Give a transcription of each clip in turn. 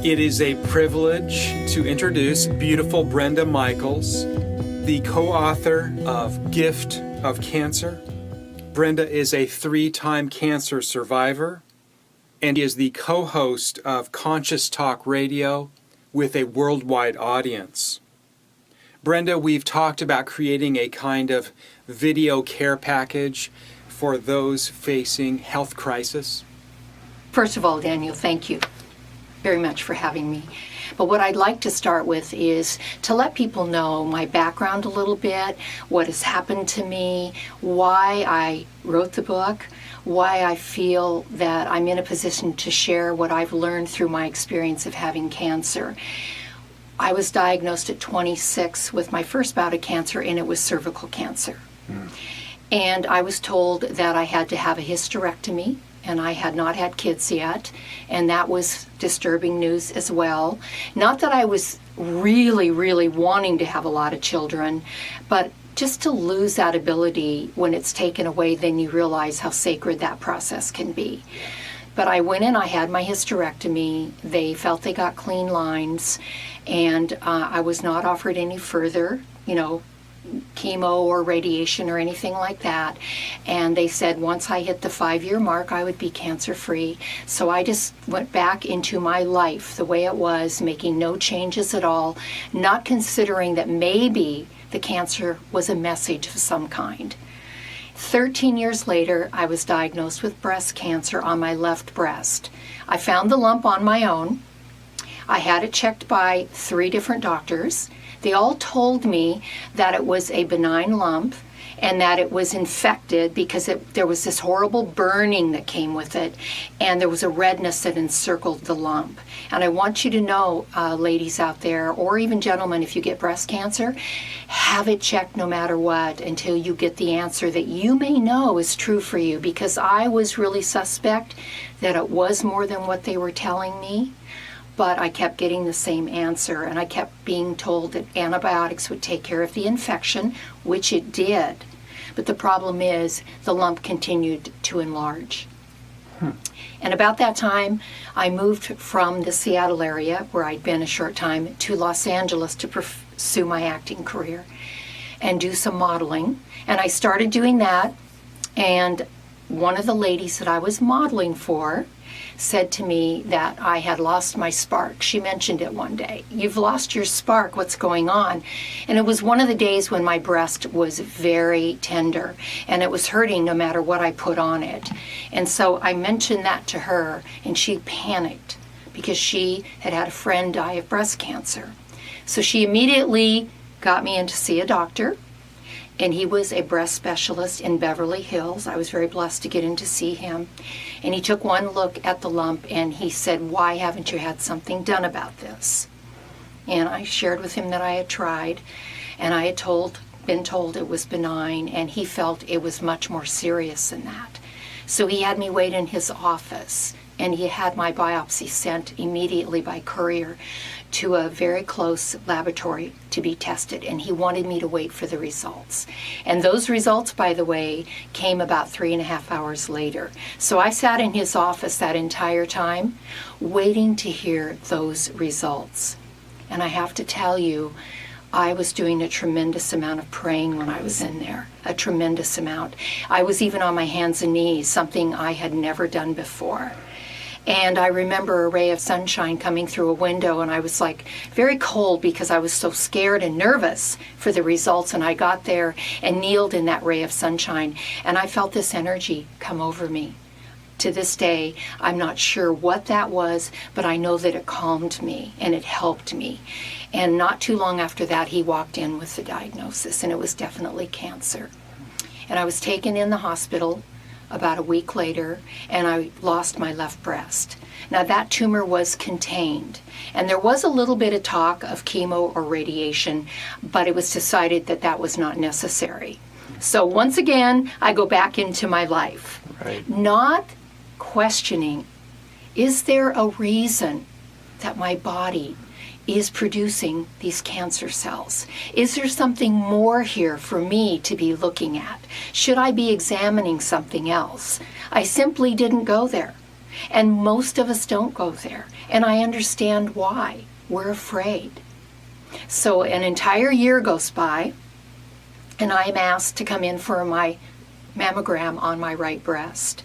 It is a privilege to introduce beautiful Brenda Michaels, the co-author of Gift of Cancer. Brenda is a 3-time cancer survivor and is the co-host of Conscious Talk Radio with a worldwide audience. Brenda, we've talked about creating a kind of video care package for those facing health crisis. First of all, Daniel, thank you very much for having me. But what I'd like to start with is to let people know my background a little bit, what has happened to me, why I wrote the book, why I feel that I'm in a position to share what I've learned through my experience of having cancer. I was diagnosed at 26 with my first bout of cancer, and it was cervical cancer. And I was told that I had to have a hysterectomy, and I had not had kids yet, and that was disturbing news as well. Not that I was really, really wanting to have a lot of children, but just to lose that ability when it's taken away, then you realize how sacred that process can be. But I went in, I had my hysterectomy, they felt they got clean lines, and I was not offered any further, chemo or radiation or anything like that. And they said once I hit the 5-year mark, I would be cancer-free. So I just went back into my life the way it was, making no changes at all, not considering that maybe the cancer was a message of some kind. 13 years later, I was diagnosed with breast cancer on my left breast. I found the lump on my own. I had it checked by 3 different doctors. They all told me that it was a benign lump and that it was infected because there was this horrible burning that came with it, and there was a redness that encircled the lump. And I want you to know, ladies out there, or even gentlemen, if you get breast cancer, have it checked no matter what until you get the answer that you may know is true for you, because I was really suspect that it was more than what they were telling me. But I kept getting the same answer, and I kept being told that antibiotics would take care of the infection, which it did. But the problem is the lump continued to enlarge. And about that time, I moved from the Seattle area, where I'd been a short time, to Los Angeles to pursue my acting career and do some modeling. And I started doing that, and one of the ladies that I was modeling for said to me that I had lost my spark. She mentioned it one day. "You've lost your spark, what's going on?" And it was one of the days when my breast was very tender and it was hurting no matter what I put on it. And so I mentioned that to her, and she panicked because she had had a friend die of breast cancer. So she immediately got me in to see a doctor, and he was a breast specialist in Beverly Hills. I was very blessed to get in to see him. And he took one look at the lump and he said, "Why haven't you had something done about this?" And I shared with him that I had tried, and I had been told it was benign, and he felt it was much more serious than that. So he had me wait in his office, and he had my biopsy sent immediately by courier to a very close laboratory to be tested, and he wanted me to wait for the results. And those results, by the way, came about 3.5 hours later. So I sat in his office that entire time waiting to hear those results. And I have to tell you, I was doing a tremendous amount of praying when I was in there, a tremendous amount. I was even on my hands and knees, something I had never done before. And I remember a ray of sunshine coming through a window, and I was like very cold because I was so scared and nervous for the results. And I got there and kneeled in that ray of sunshine, and I felt this energy come over me. To this day, I'm not sure what that was, but I know that it calmed me and it helped me. And not too long after that, he walked in with the diagnosis, and it was definitely cancer. And I was taken in the hospital about a week later, and I lost my left breast. Now that tumor was contained, and there was a little bit of talk of chemo or radiation, but it was decided that that was not necessary. So once again, I go back into my life, not questioning, is there a reason that my body is producing these cancer cells? Is there something more here for me to be looking at? Should I be examining something else? I simply didn't go there. And most of us don't go there. And I understand why. We're afraid. So an entire year goes by, and I am asked to come in for my mammogram on my right breast.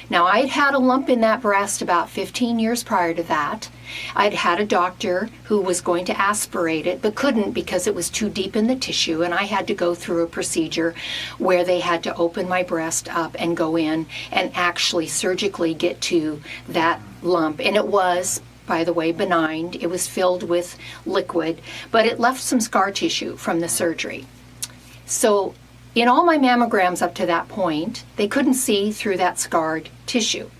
Now, I'd had a lump in that breast about 15 years prior to that. I'd had a doctor who was going to aspirate it, but couldn't because it was too deep in the tissue, and I had to go through a procedure where they had to open my breast up and go in and actually surgically get to that lump. And it was, by the way, benign. It was filled with liquid, but it left some scar tissue from the surgery. So in all my mammograms up to that point, they couldn't see through that scarred tissue.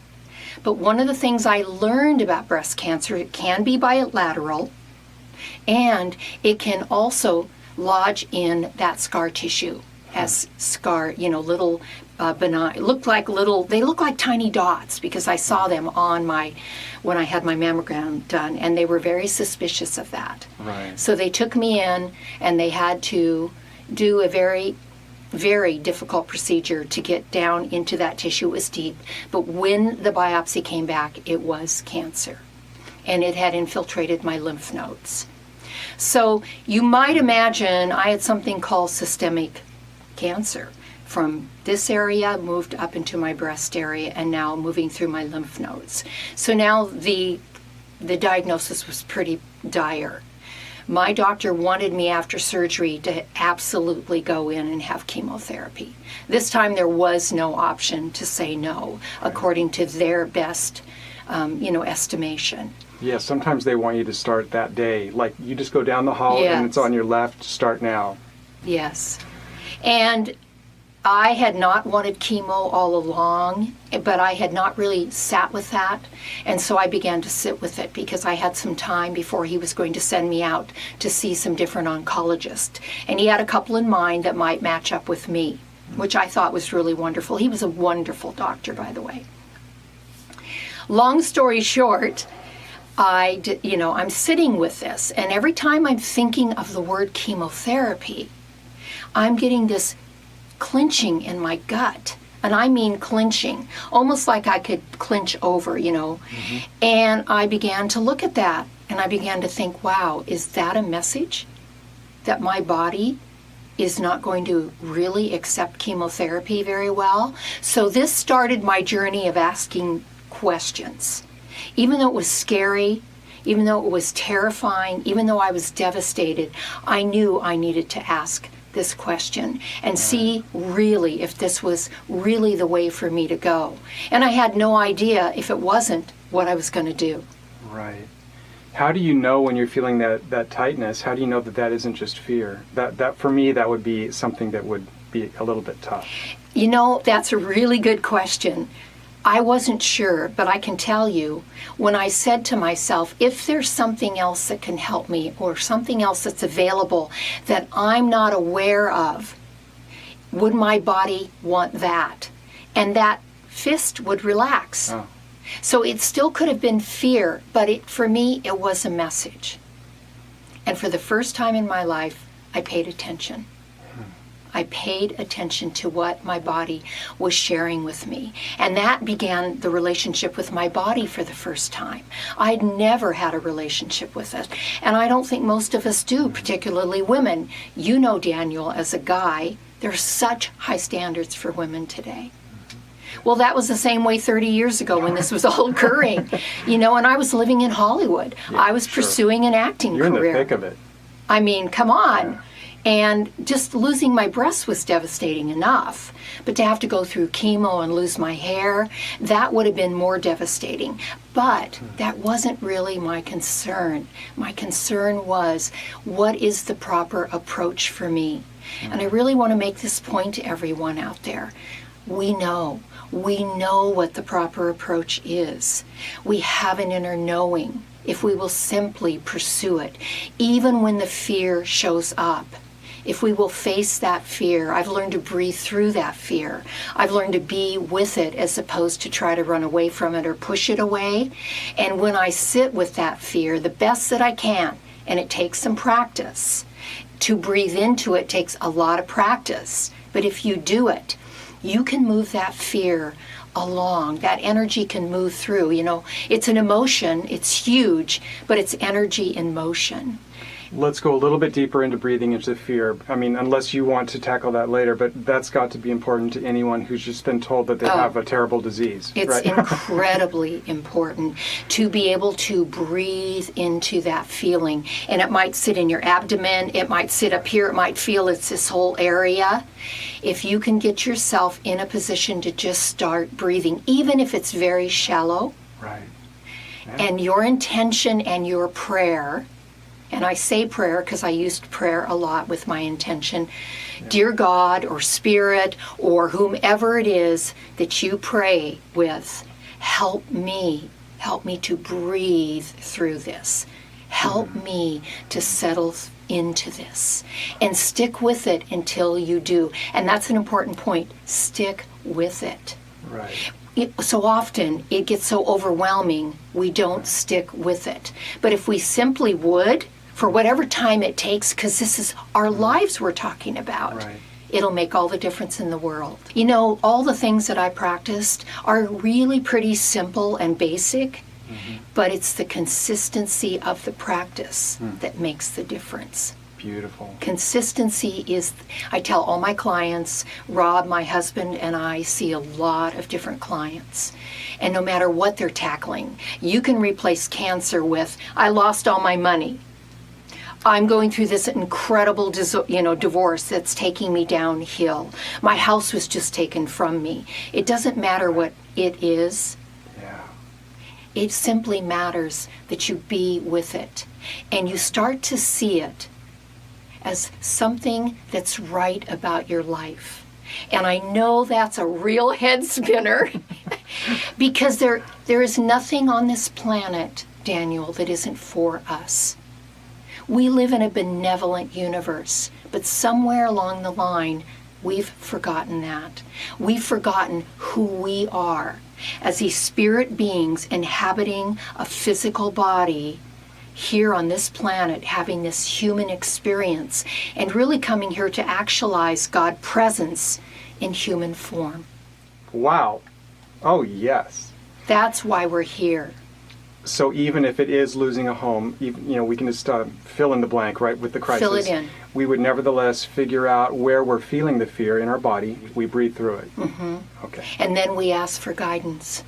But one of the things I learned about breast cancer, it can be bilateral, and it can also lodge in that scar tissue as scar, little benign, they look like tiny dots because I saw them when I had my mammogram done, and they were very suspicious of that. Right. So they took me in, and they had to do a very, very difficult procedure to get down into that tissue. It was deep. But when the biopsy came back, it was cancer. And it had infiltrated my lymph nodes. So you might imagine I had something called systemic cancer. From this area, moved up into my breast area, and now moving through my lymph nodes. So now the diagnosis was pretty dire. My doctor wanted me after surgery to absolutely go in and have chemotherapy. This time there was no option to say no, according to their best, estimation. Yeah, sometimes they want you to start that day. Like, you just go down the hall Yes. and it's on your left, start now. Yes. And I had not wanted chemo all along, but I had not really sat with that. And so I began to sit with it because I had some time before he was going to send me out to see some different oncologists. And he had a couple in mind that might match up with me, which I thought was really wonderful. He was a wonderful doctor, by the way. Long story short, I'm sitting with this, and every time I'm thinking of the word chemotherapy, I'm getting this clenching in my gut. And I mean clenching, almost like I could clench over, Mm-hmm. And I began to look at that, and I began to think, wow, is that a message? That my body is not going to really accept chemotherapy very well? So this started my journey of asking questions. Even though it was scary, even though it was terrifying, even though I was devastated, I knew I needed to ask this question and see really if this was really the way for me to go. And I had no idea if it wasn't what I was going to do. Right. How do you know when you're feeling that tightness? How do you know that isn't just fear? That for me, that would be something that would be a little bit tough. That's a really good question. I wasn't sure, but I can tell you, when I said to myself, if there's something else that can help me or something else that's available that I'm not aware of, would my body want that? And that fist would relax. Oh. So it still could have been fear, but for me, it was a message. And for the first time in my life, I paid attention. I paid attention to what my body was sharing with me. And that began the relationship with my body for the first time. I'd never had a relationship with it. And I don't think most of us do, particularly women. You know, Daniel, as a guy, there are such high standards for women today. Well, that was the same way 30 years ago when this was all occurring. And I was living in Hollywood. Yeah, I was pursuing an acting You're career. in the thick of it. I mean, come on. Yeah. And just losing my breast was devastating enough. But to have to go through chemo and lose my hair, that would have been more devastating. But that wasn't really my concern. My concern was, what is the proper approach for me? And I really want to make this point to everyone out there. We know what the proper approach is. We have an inner knowing if we will simply pursue it, even when the fear shows up. If we will face that fear, I've learned to breathe through that fear. I've learned to be with it as opposed to try to run away from it or push it away. And when I sit with that fear, the best that I can, and it takes some practice. To breathe into it takes a lot of practice. But if you do it, you can move that fear along. That energy can move through. You know, it's an emotion, it's huge, but it's energy in motion. Let's go a little bit deeper into breathing into fear. I mean, unless you want to tackle that later, but that's got to be important to anyone who's just been told that they have a terrible disease. It's right? incredibly important to be able to breathe into that feeling. And it might sit in your abdomen, it might sit up here, it might feel it's this whole area. If you can get yourself in a position to just start breathing, even if it's very shallow, Right. Yeah. and your intention and your prayer, and I say prayer because I used prayer a lot with my intention. Yeah. Dear God or Spirit or whomever it is that you pray with, help me to breathe through this. Help me to settle into this. And stick with it until you do. And that's an important point. Stick with it. Right. So often it gets so overwhelming, we don't stick with it. But if we simply would, for whatever time it takes, because this is our lives we're talking about, Right. it'll make all the difference in the world. You know, all the things that I practiced are really pretty simple and basic, but it's the consistency of the practice that makes the difference. Beautiful. Consistency is, I tell all my clients, Rob, my husband, and I see a lot of different clients. And no matter what they're tackling, you can replace cancer with, I lost all my money. I'm going through this incredible divorce that's taking me downhill. My house was just taken from me. It doesn't matter what it is. Yeah. It simply matters that you be with it. And you start to see it as something that's right about your life. And I know that's a real head spinner because there is nothing on this planet, Daniel, that isn't for us. We live in a benevolent universe, but somewhere along the line, we've forgotten that. We've forgotten who we are as these spirit beings inhabiting a physical body here on this planet, having this human experience, and really coming here to actualize God's presence in human form. Wow. Oh, yes. That's why we're here. So even if it is losing a home, even, we can just fill in the blank, right, with the crisis. Fill it in. We would nevertheless figure out where we're feeling the fear in our body. We breathe through it. Mm-hmm. Okay. And then we ask for guidance.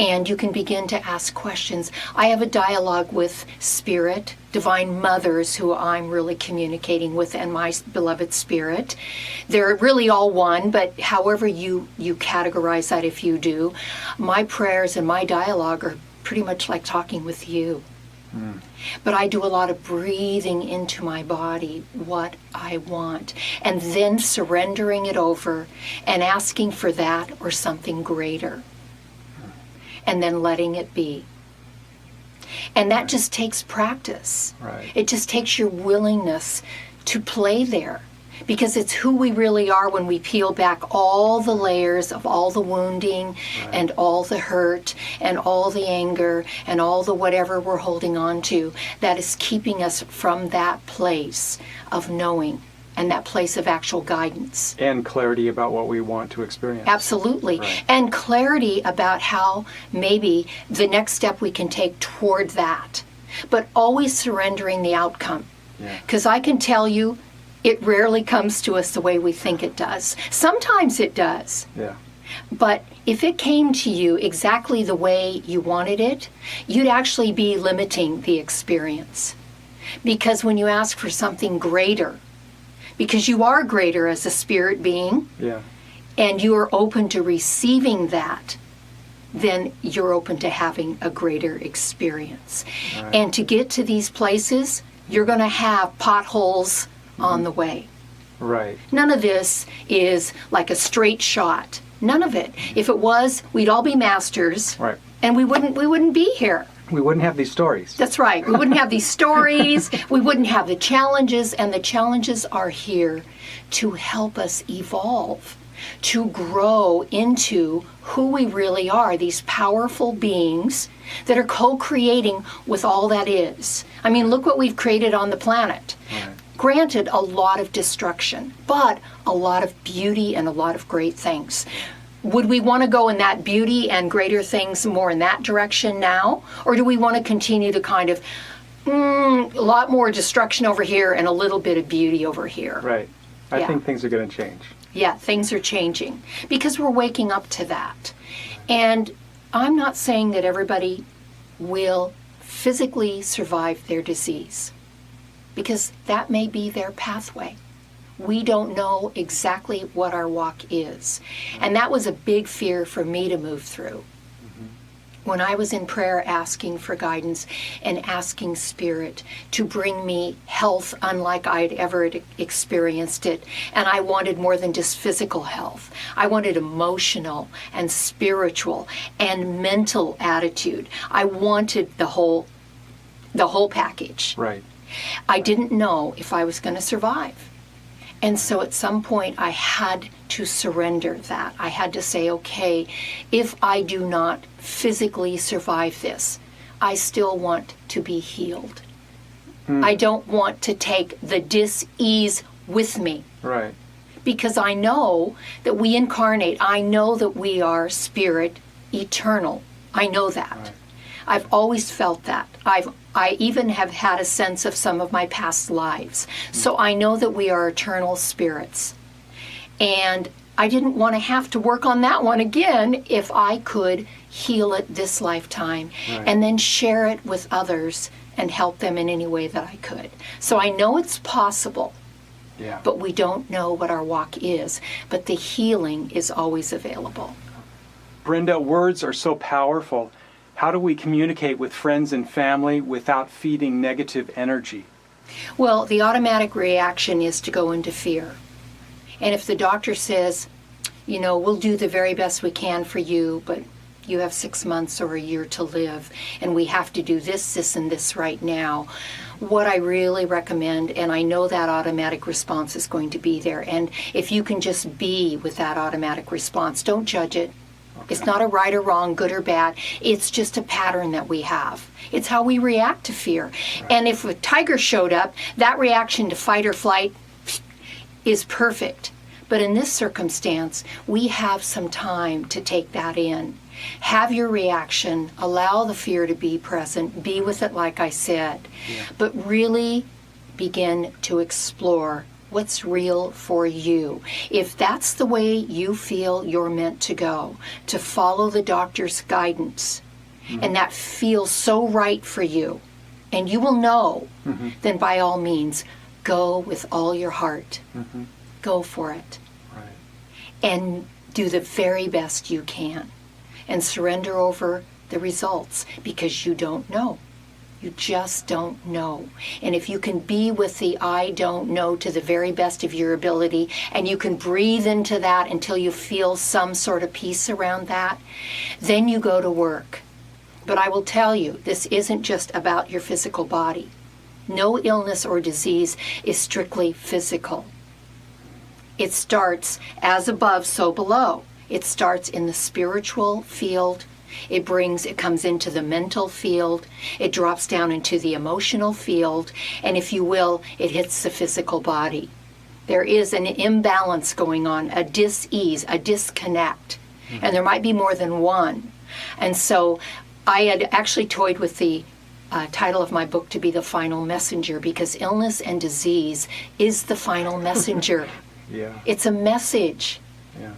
And you can begin to ask questions. I have a dialogue with Spirit, Divine Mothers, who I'm really communicating with, and my beloved Spirit. They're really all one, but however you categorize that, if you do, my prayers and my dialogue are pretty much like talking with you. But I do a lot of breathing into my body, what I want, and then surrendering it over and asking for that or something greater. And then letting it be. And that just takes practice. Right. It just takes your willingness to play there. Because it's who we really are when we peel back all the layers of all the wounding and all the hurt and all the anger and all the whatever we're holding on to that is keeping us from that place of knowing and that place of actual guidance. And clarity about what we want to experience. Absolutely. Right. And clarity about how maybe the next step we can take toward that. But always surrendering the outcome. Because I can tell you, it rarely comes to us the way we think it does. Sometimes it does. Yeah. But if it came to you exactly the way you wanted it, you'd actually be limiting the experience. Because when you ask for something greater, because you are greater as a spirit being, and you are open to receiving that, then you're open to having a greater experience. Right. And to get to these places, you're going to have potholes on the way. Right. None of this is like a straight shot. None of it. If it was, we'd all be masters. Right. And we wouldn't be here. We wouldn't have these stories. That's right. We wouldn't have these stories. We wouldn't have the challenges, and the challenges are here to help us evolve. to grow into who we really are, these powerful beings that are co-creating with all that is. I mean, look what we've created on the planet. Right. Granted, a lot of destruction, but a lot of beauty and a lot of great things. Would we want to go in that beauty and greater things more in that direction now? Or do we want to continue to kind of, a lot more destruction over here and a little bit of beauty over here? Right. I Yeah. think things are going to change. Yeah, things are changing because we're waking up to that. And I'm not saying that everybody will physically survive their disease, because that may be their pathway. We don't know exactly what our walk is. And that was a big fear for me to move through. When I was in prayer asking for guidance and asking Spirit to bring me health unlike I'd ever experienced it, and I wanted more than just physical health. I wanted emotional and spiritual and mental attitude. I wanted the whole package. Right. I didn't know if I was going to survive. And so at some point I had to surrender that. I had to say, okay, if I do not physically survive this, I still want to be healed. I don't want to take the dis-ease with me. Right. Because I know that we incarnate. I know that we are spirit eternal. I know that. Right. I've always felt that. I even have had a sense of some of my past lives. So I know that we are eternal spirits. And I didn't want to have to work on that one again if I could heal it this lifetime, Right. and then share it with others and help them in any way that I could. So I know it's possible, Yeah. but we don't know what our walk is. But the healing is always available. Brenda, words are so powerful. How do we communicate with friends and family without feeding negative energy? Well, the automatic reaction is to go into fear. And if the doctor says, we'll do the very best we can for you, but you have 6 months or a year to live, and we have to do this, this, and this right now, what I really recommend, and I know that automatic response is going to be there, and if you can just be with that automatic response, don't judge it. It's not a right or wrong, good or bad. It's just a pattern that we have. It's how we react to fear. Right. And if a tiger showed up, that reaction to fight or flight is perfect. But in this circumstance, we have some time to take that in. Have your reaction, allow the fear to be present, be with it like I said, but really begin to explore what's real for you. If that's the way you feel you're meant to go, to follow the doctor's guidance, and that feels so right for you, and you will know, then by all means, go with all your heart. Go for it. Right. And do the very best you can. And surrender over the results, because you don't know. You just don't know. And if you can be with the I don't know to the very best of your ability, and you can breathe into that until you feel some sort of peace around that, then you go to work. But I will tell you, this isn't just about your physical body. No illness or disease is strictly physical. It starts as above, so below. It starts in the spiritual field. It comes into the mental field. It drops down into the emotional field. And if you will, it hits the physical body. There is an imbalance going on, a dis-ease, a disconnect. And there might be more than one. And so I had actually toyed with the title of my book to be The Final Messenger, because illness and disease is the final messenger. Yeah. It's a message. Yeah.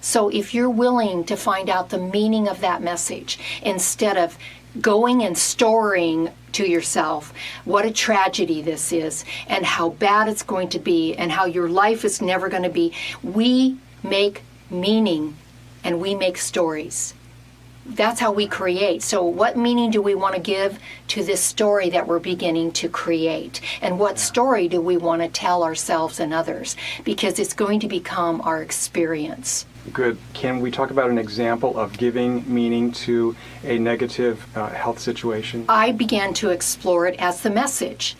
So if you're willing to find out the meaning of that message, instead of going and storing to yourself what a tragedy this is and how bad it's going to be and how your life is never going to be, we make meaning and we make stories. That's how we create. So what meaning do we want to give to this story that we're beginning to create? And what story do we want to tell ourselves and others? Because it's going to become our experience. Good. Can we talk about an example of giving meaning to a negative health situation? I began to explore it as the message.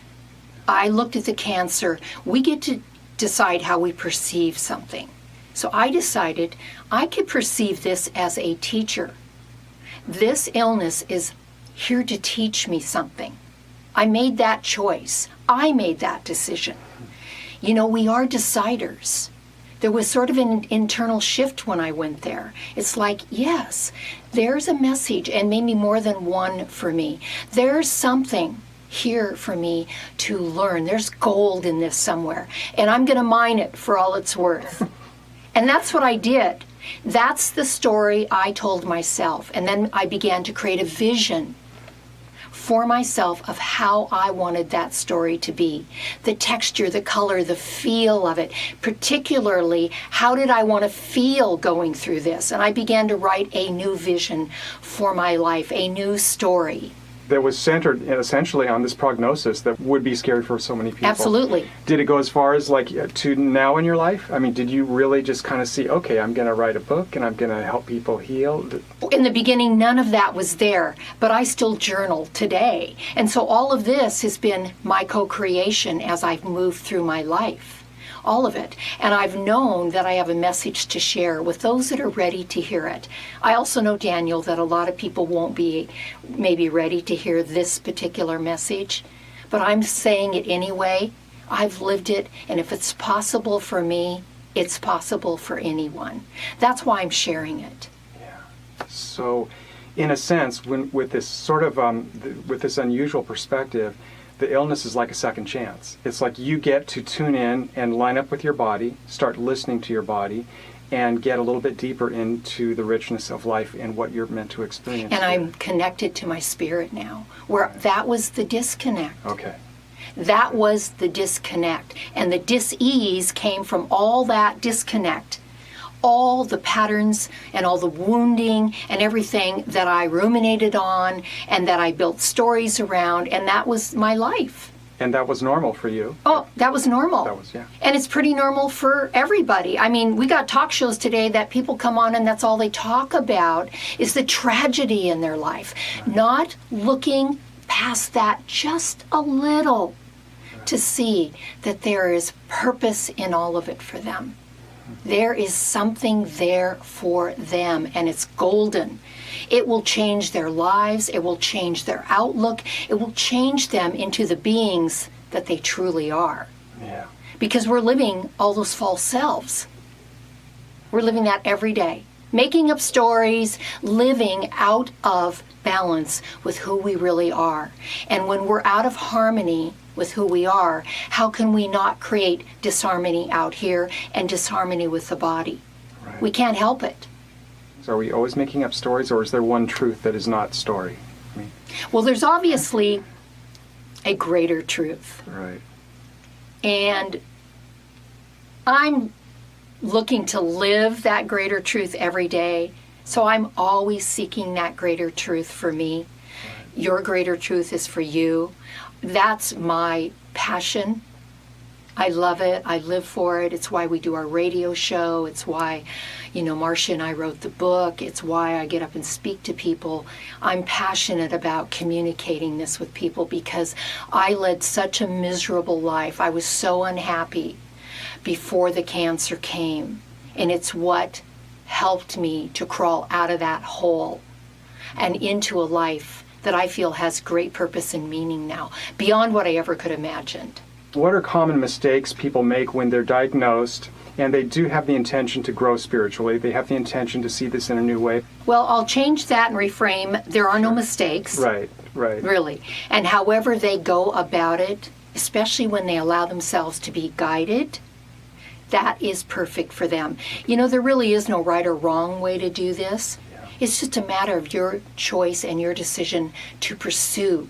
I looked at the cancer. We get to decide how we perceive something. So I decided I could perceive this as a teacher. This illness is here to teach me something. I made that choice. I made that decision. You know, we are deciders. There was sort of an internal shift when I went there. It's like, yes, there's a message, and maybe more than one for me. There's something here for me to learn. There's gold in this somewhere, and I'm going to mine it for all it's worth. And that's what I did. That's the story I told myself. And then I began to create a vision for myself of how I wanted that story to be. The texture, the color, the feel of it. Particularly, how did I want to feel going through this? And I began to write a new vision for my life, a new story. That was centered essentially on this prognosis that would be scary for so many people. Absolutely. Did it go as far as like to now in your life? I mean, did you really just kind of see, okay, I'm going to write a book and I'm going to help people heal? In the beginning, none of that was there, but I still journal today. And so all of this has been my co-creation as I've moved through my life. All of it. And I've known that I have a message to share with those that are ready to hear it. I also know, Daniel, that a lot of people won't be maybe ready to hear this particular message, but I'm saying it anyway. I've lived it, and if it's possible for me, it's possible for anyone. That's why I'm sharing it. Yeah. So, in a sense, with this sort of with this unusual perspective, the illness is like a second chance. It's like you get to tune in and line up with your body, start listening to your body, and get a little bit deeper into the richness of life and what you're meant to experience. And I'm connected to my spirit now, where that was the disconnect. Okay. That was the disconnect. And the dis-ease came from all that disconnect. All the patterns and all the wounding and everything that I ruminated on and that I built stories around, and that was my life. And that was normal for you? Oh, that was normal. That was, yeah. And it's pretty normal for everybody. I mean, we got talk shows today that people come on and that's all they talk about is the tragedy in their life, not looking past that just a little to see that there is purpose in all of it for them. There is something there for them, and it's golden. It will change their lives. It will change their outlook. It will change them into the beings that they truly are. Yeah. Because we're living all those false selves. We're living that every day. Making up stories, living out of balance with who we really are. And when we're out of harmony with who we are, how can we not create disharmony out here and disharmony with the body? Right. We can't help it. So are we always making up stories, or is there one truth that is not story? I mean, Well, there's obviously a greater truth. right. And I'm looking to live that greater truth every day. So I'm always seeking that greater truth for me. Your greater truth is for you. That's my passion. I love it. I live for it. It's why we do our radio show. It's why, Marcia and I wrote the book. It's why I get up and speak to people. I'm passionate about communicating this with people because I led such a miserable life. I was so unhappy before the cancer came. And it's what helped me to crawl out of that hole and into a life that I feel has great purpose and meaning now, beyond what I ever could have imagined. What are common mistakes people make when they're diagnosed and they do have the intention to grow spiritually? They have the intention to see this in a new way? Well, I'll change that and reframe. There are no mistakes. Right. Really. And however they go about it, especially when they allow themselves to be guided, that is perfect for them. There really is no right or wrong way to do this. It's just a matter of your choice and your decision to pursue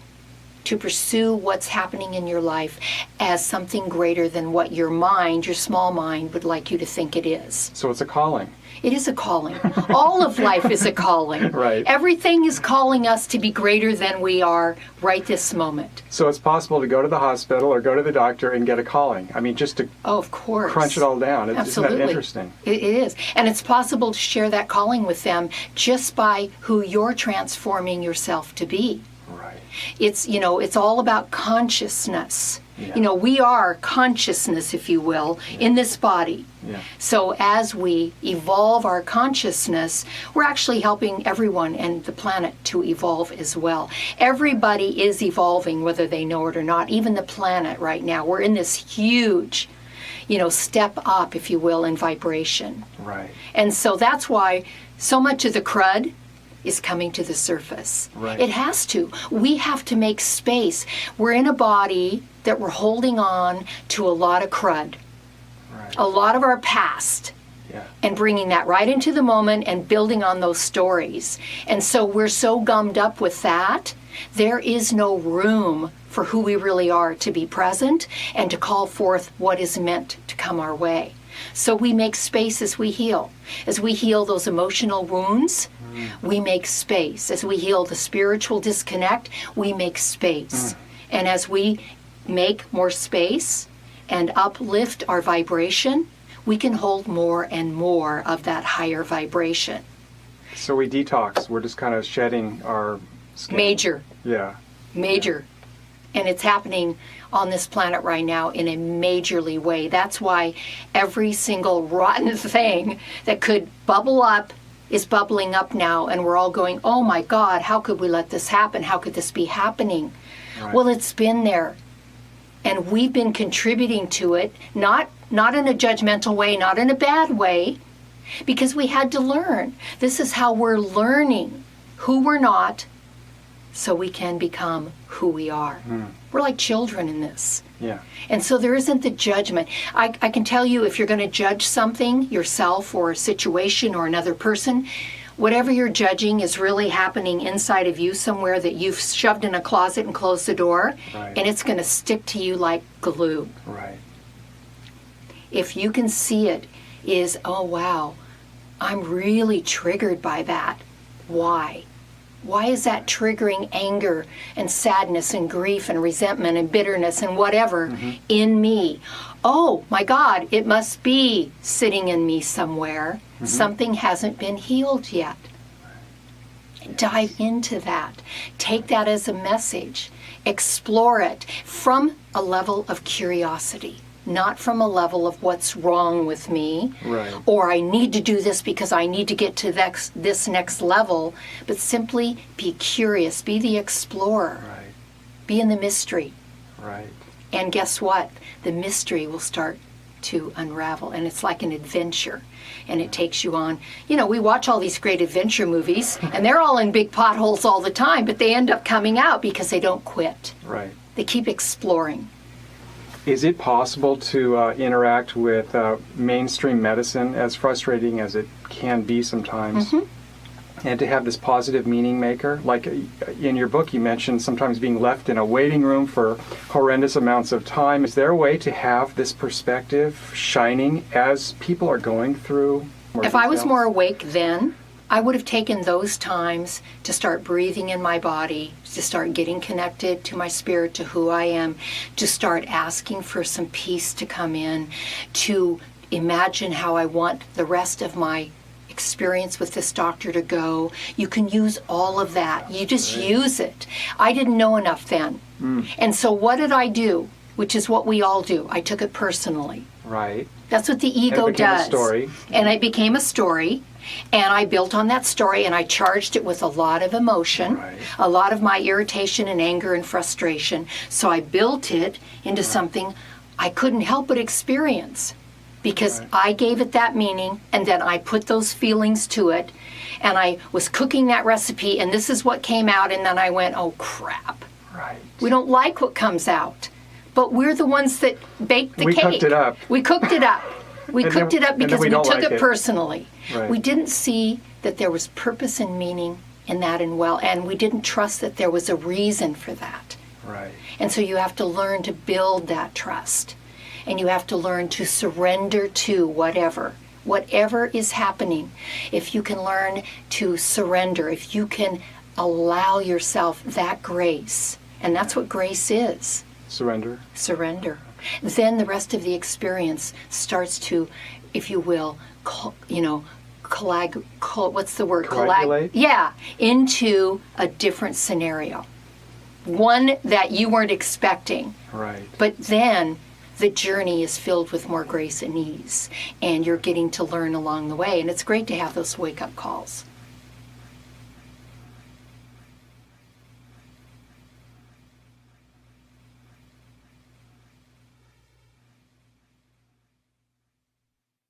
what's happening in your life as something greater than what your mind, your small mind, would like you to think it is. So it's a calling. It is a calling. All of life is a calling. Right. Everything is calling us to be greater than we are right this moment. So it's possible to go to the hospital or go to the doctor and get a calling. I mean, just to of course. crunch it all down. Absolutely. Isn't that interesting? It is. And it's possible to share that calling with them just by who you're transforming yourself to be. Right. It's all about consciousness. You know, we are consciousness, if you will, in this body. Yeah. So as we evolve our consciousness, we're actually helping everyone and the planet to evolve as well. Everybody is evolving, whether they know it or not, even the planet right now. We're in this huge, you know, step up, if you will, in vibration. Right. And so that's why so much of the crud is coming to the surface. Right. It has to. We have to make space. We're in a body that we're holding on to a lot of crud, Right. a lot of our past, Yeah. and bringing that right into the moment and building on those stories. And so we're so gummed up with that, there is no room for who we really are to be present and to call forth what is meant to come our way. So we make space as we heal. As we heal those emotional wounds, we make space. As we heal the spiritual disconnect, we make space. And as we make more space and uplift our vibration, we can hold more and more of that higher vibration. So we detox. We're just kind of shedding our skin. Major. Yeah. Major. And it's happening on this planet right now in a majorly way. That's why every single rotten thing that could bubble up is bubbling up now, and we're all going, oh my God, how could we let this happen? How could this be happening? Right. Well, it's been there. And we've been contributing to it, not in a judgmental way, not in a bad way, because we had to learn. This is how we're learning who we're not, so we can become who we are. We're like children in this. Yeah. And so there isn't the judgment. I can tell you, if you're going to judge something, yourself or a situation or another person, whatever you're judging is really happening inside of you somewhere that you've shoved in a closet and closed the door, Right. and it's going to stick to you like glue. Right. If you can see it, is, oh wow, I'm really triggered by that. Why? Why is that triggering anger and sadness and grief and resentment and bitterness and whatever in me? Oh my God, it must be sitting in me somewhere. Something hasn't been healed yet. Dive into that. Take that as a message. Explore it from a level of curiosity, not from a level of what's wrong with me, Right. or I need to do this because I need to get to this next level, but simply be curious, be the explorer, Right. be in the mystery. Right. And guess what? The mystery will start to unravel, and it's like an adventure, and it takes you on. You know, we watch all these great adventure movies, and they're all in big potholes all the time, but they end up coming out because they don't quit. Right. They keep exploring. Is it possible to interact with mainstream medicine, as frustrating as it can be sometimes, and to have this positive meaning maker? Like in your book, you mentioned sometimes being left in a waiting room for horrendous amounts of time. Is there a way to have this perspective shining as people are going through? If I was more awake then, I would have taken those times to start breathing in my body, to start getting connected to my spirit, to who I am, to start asking for some peace to come in, to imagine how I want the rest of my experience with this doctor to go. You can use all of that. You just use it. I didn't know enough then. And so what did I do? Which is what we all do. I took it personally. Right. That's what the ego And it became a does. story. And it became a story. And I built on that story, and I charged it with a lot of emotion, Right. a lot of my irritation and anger and frustration. So I built it into something I couldn't help but experience, because Right. I gave it that meaning, and then I put those feelings to it, and I was cooking that recipe, and this is what came out, and then I went, oh crap. Right. We don't like what comes out, but we're the ones that baked the We cake. cooked it up. We cooked it up. We And cooked then- it up and then because we we don't took like it it. personally. Right. We didn't see that there was purpose and meaning in that, and we didn't trust that there was a reason for that. Right. And so you have to learn to build that trust, and you have to learn to surrender to whatever is happening. If you can learn to surrender, if you can allow yourself that grace, and that's what grace is. Surrender. Surrender. Then the rest of the experience starts to, if you will, what's the word? Coagulate? Yeah, into a different scenario. one that you weren't expecting. Right. But then the journey is filled with more grace and ease, and you're getting to learn along the way. And it's great to have those wake-up calls.